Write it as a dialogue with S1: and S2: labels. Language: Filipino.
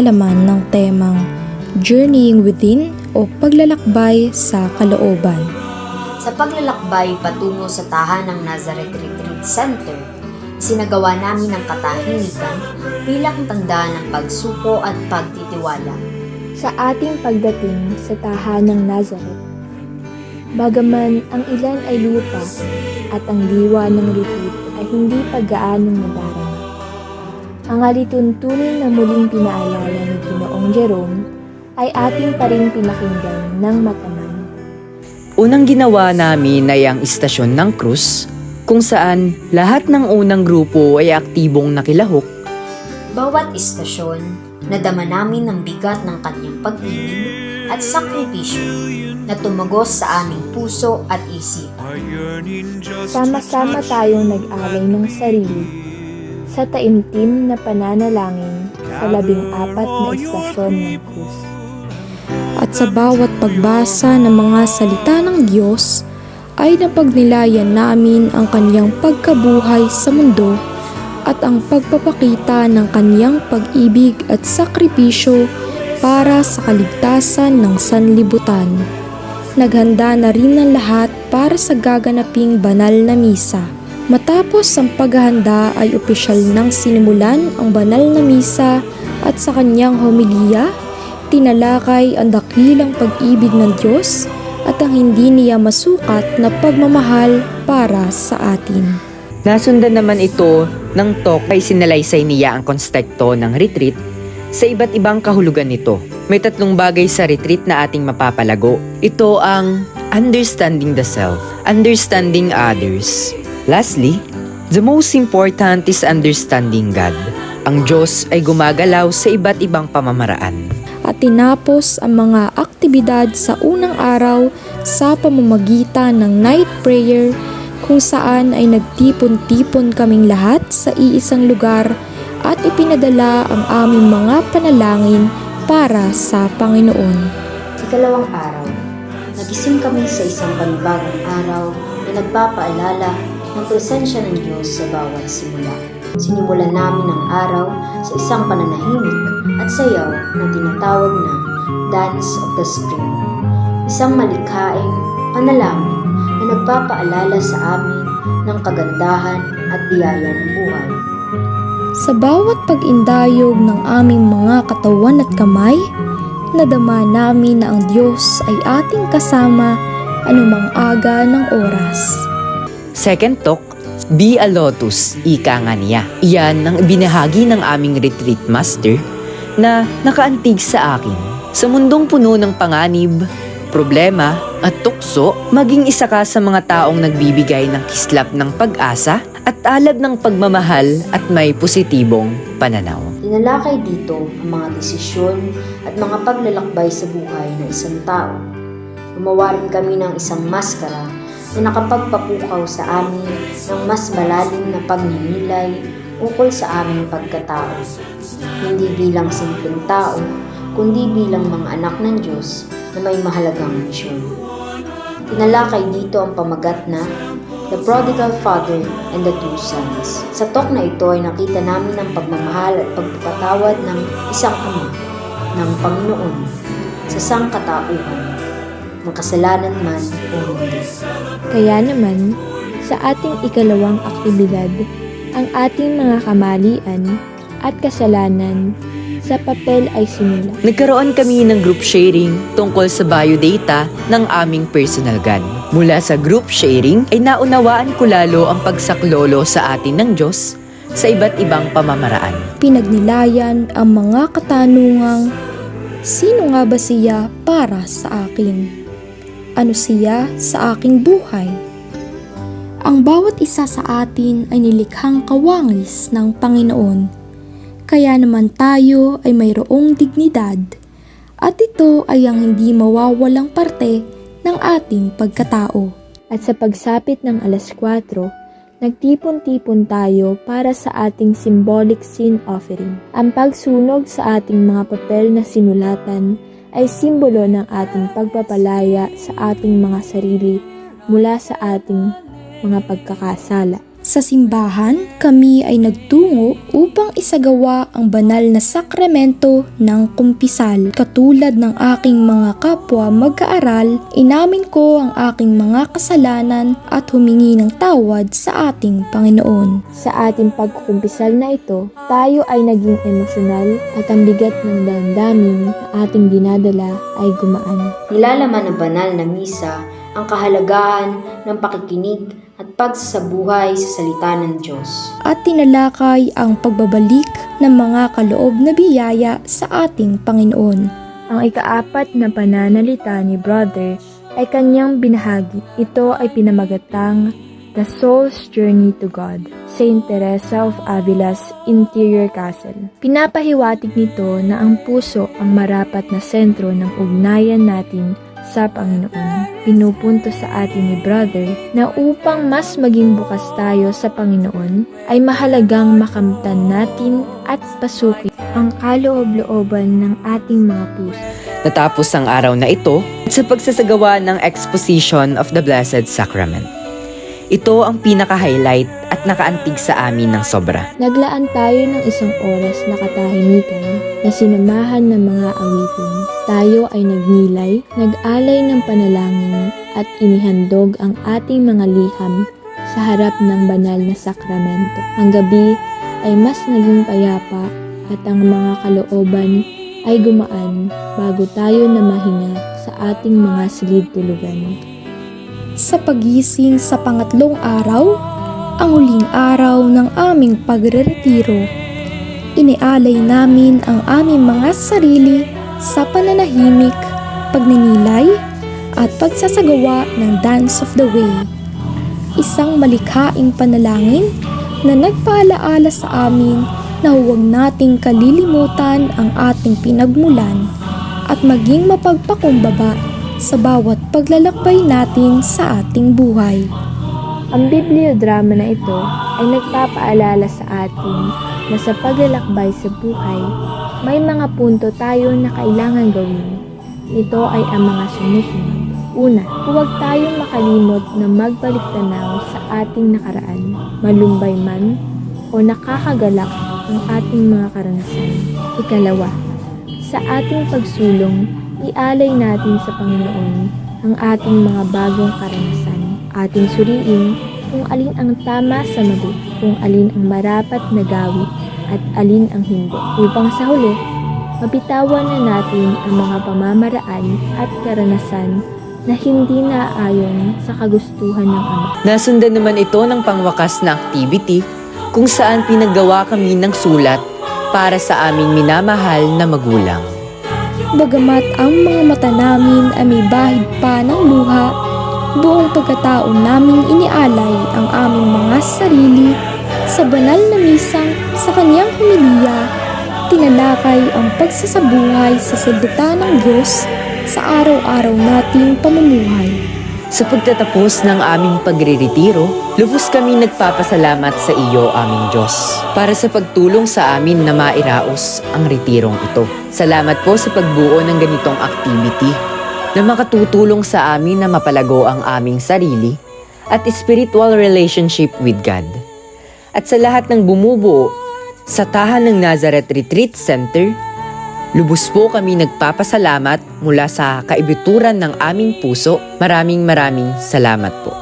S1: naman ng temang Journeying Within o paglalakbay sa kalooban.
S2: Sa paglalakbay patungo sa tahanang Nazareth Retreat Center, sinagawa namin ang katahimikan bilang tanda ng pagsuko at pagtitiwala.
S3: Sa ating pagdating sa tahanang Nazareth, bagaman ang ilan ay lupa at ang diwa ng retreat ay hindi pa gaanong nadarama, ang alituntunin na muling pinaalala ni Ginoong Jerome ay ating pa rin pinakinggan ng mataman.
S4: Unang ginawa namin ay ang istasyon ng krus, kung saan lahat ng unang grupo ay aktibong nakilahok.
S2: Bawat istasyon, nadama namin ang bigat ng kanyang pag-ibig at sakripisyo na tumagos sa aming puso at isipan.
S3: Sama-sama tayong nag-alay ng sarili sa taimtim na pananalangin sa 14 na istasyon ng krus.
S1: At sa bawat pagbasa ng mga salita ng Diyos, ay napagnilayan namin ang kanyang pagkabuhay sa mundo at ang pagpapakita ng kanyang pag-ibig at sakripisyo para sa kaligtasan ng sanlibutan. Naghanda na rin ang lahat para sa gaganaping banal na misa. Matapos ang paghahanda ay opisyal nang sinimulan ang banal na misa at sa kanyang homilya, tinalakay ang dakilang pag-ibig ng Diyos at ang hindi niya masukat na pagmamahal para sa atin.
S4: Nasundan naman ito ng talk ay sinalaysay niya ang konsepto ng retreat sa iba't ibang kahulugan nito. May 3 bagay sa retreat na ating mapapalago. Ito ang understanding the self, understanding others. Lastly, the most important is understanding God. Ang Diyos ay gumagalaw sa iba't ibang pamamaraan.
S1: At tinapos ang mga aktibidad sa unang araw sa pamamagitan ng night prayer kung saan ay nagtipon-tipon kaming lahat sa iisang lugar at ipinadala ang aming mga panalangin para sa Panginoon.
S2: Ikalawang araw, nagising kami sa isang panibagong araw na nagpapaalala ng presensya ng Diyos sa bawat simula. Sinimulan namin ang araw sa isang pananahimik at sayaw na tinatawag na Dance of the Spring. Isang malikhaing panalangin na nagpapaalala sa amin ng kagandahan at biyaya ng buhay.
S1: Sa bawat pag-indayog ng aming mga katawan at kamay, nadama namin na ang Diyos ay ating kasama anumang aga ng oras.
S4: Second talk, Be a Lotus, ika nga niya. Iyan ang ibinahagi ng aming retreat master na nakaantig sa akin. Sa mundong puno ng panganib, problema at tukso, maging isa ka sa mga taong nagbibigay ng kislap ng pag-asa at alab ng pagmamahal at may positibong pananaw.
S2: Tinalakay dito ang mga desisyon at mga paglalakbay sa buhay ng isang tao. Gumawa rin kami ng isang maskara na nakapagpapukaw sa amin ng mas malalim na pagninilay ukol sa aming pagkatao. Hindi bilang simpleng tao, kundi bilang mga anak ng Diyos na may mahalagang misyon. Tinalakay dito ang pamagat na The Prodigal Father and the Two Sons. Sa talk na ito ay nakita namin ang pagmamahal at pagpapatawad ng isang ama, ng Panginoon, sa sangkatauhan, makasalanan man o hindi.
S3: Kaya naman, sa ating ikalawang aktibidad, ang ating mga kamalian at kasalanan sa papel ay sinulat.
S4: Nagkaroon kami ng group sharing tungkol sa biodata ng aming personal God. Mula sa group sharing ay naunawaan ko lalo ang pagsaklolo sa atin ng Diyos sa iba't ibang pamamaraan.
S1: Pinagnilayan ang mga katanungang, sino nga ba siya para sa akin? Ano siya sa aking buhay? Ang bawat isa sa atin ay nilikhang kawangis ng Panginoon. Kaya naman tayo ay mayroong dignidad at ito ay ang hindi mawawalang parte ng ating pagkatao.
S3: At sa pagsapit ng 4:00, nagtipon-tipon tayo para sa ating symbolic sin offering. Ang pagsunog sa ating mga papel na sinulatan ay simbolo ng ating pagpapalaya sa ating mga sarili mula sa ating mga pagkakasala.
S1: Sa simbahan, kami ay nagtungo upang isagawa ang banal na sakramento ng kumpisal. Katulad ng aking mga kapwa mag-aaral, inamin ko ang aking mga kasalanan at humingi ng tawad sa ating Panginoon.
S3: Sa ating pagkukumpisal na ito, tayo ay naging emosyonal at ang bigat ng damdamin na ating dinadala ay gumaan.
S2: Nilalaman ng banal na misa ang kahalagahan ng pakikinig at pagsasabuhay sa salita ng Diyos.
S1: At tinalakay ang pagbabalik ng mga kaloob na biyaya sa ating Panginoon.
S3: Ang ikaapat na pananalita ni Brother ay kanyang binahagi. Ito ay pinamagatang The Soul's Journey to God, Saint Teresa of Avila's Interior Castle. Pinapahiwatig nito na ang puso ang marapat na sentro ng ugnayan natin sa Panginoon. Pinupunto sa atin ni Brother na upang mas maging bukas tayo sa Panginoon, ay mahalagang makamtan natin at pasukin ang kaloob-looban ng ating mga puso.
S4: Natapos ang araw na ito sa pagsasagawa ng Exposition of the Blessed Sacrament. Ito ang pinaka-highlight at nakaantig sa amin ng sobra.
S3: Naglaan tayo ng isang oras na katahimikan na sinamahan ng mga awitin. Tayo ay nagnilay, nag-alay ng panalangin at inihandog ang ating mga liham sa harap ng banal na sakramento. Ang gabi ay mas naging payapa at ang mga kalooban ay gumaan bago tayo namahinga sa ating mga silid-tulugan.
S1: Sa pagising sa pangatlong araw, ang huling araw ng aming pagreretiro, inialay namin ang aming mga sarili sa pananahimik, pagninilay, at pagsasagawa ng Dance of the Way. Isang malikhaing panalangin na nagpaalaala sa amin na huwag nating kalilimutan ang ating pinagmulan at maging mapagpakumbaba sa bawat paglalakbay natin sa ating buhay.
S3: Ang bibliodrama na ito ay nagpapaalala sa atin na sa paglalakbay sa buhay, may mga punto tayo na kailangan gawin. Ito ay ang mga sumusunod. Una, huwag tayong makalimot na magbalik tanaw sa ating nakaraan, malumbay man o nakakagalak ang ating mga karanasan. Ikalawa, sa ating pagsulong, ialay natin sa Panginoon ang ating mga bagong karanasan. Ating suriin kung alin ang tama sa mali, kung alin ang marapat na gawi, at alin ang hindi. Upang sa huli, mabitawan na natin ang mga pamamaraan at karanasan na hindi naaayon sa kagustuhan ng Ama.
S4: Nasundan naman ito ng pangwakas na activity kung saan pinaggawa kami ng sulat para sa aming minamahal na magulang.
S1: Bagamat ang mga mata namin ay may bahid pa ng luha, buong pagkatao naming inialay ang aming mga sarili sa banal na misang sa kanyang humiliya, tinalakay ang pagsasabuhay sa salita ng Diyos sa araw-araw nating pamumuhay.
S4: Sa pagtatapos ng aming pagre-retiro, lubos kami nagpapasalamat sa iyo, aming Diyos, para sa pagtulong sa amin na mairaos ang retirong ito. Salamat po sa pagbuo ng ganitong activity na makatutulong sa amin na mapalago ang aming sarili at spiritual relationship with God. At sa lahat ng bumubuo sa Tahan ng Nazareth Retreat Center, lubos po kami nagpapasalamat mula sa kaibuturan ng aming puso. Maraming salamat po.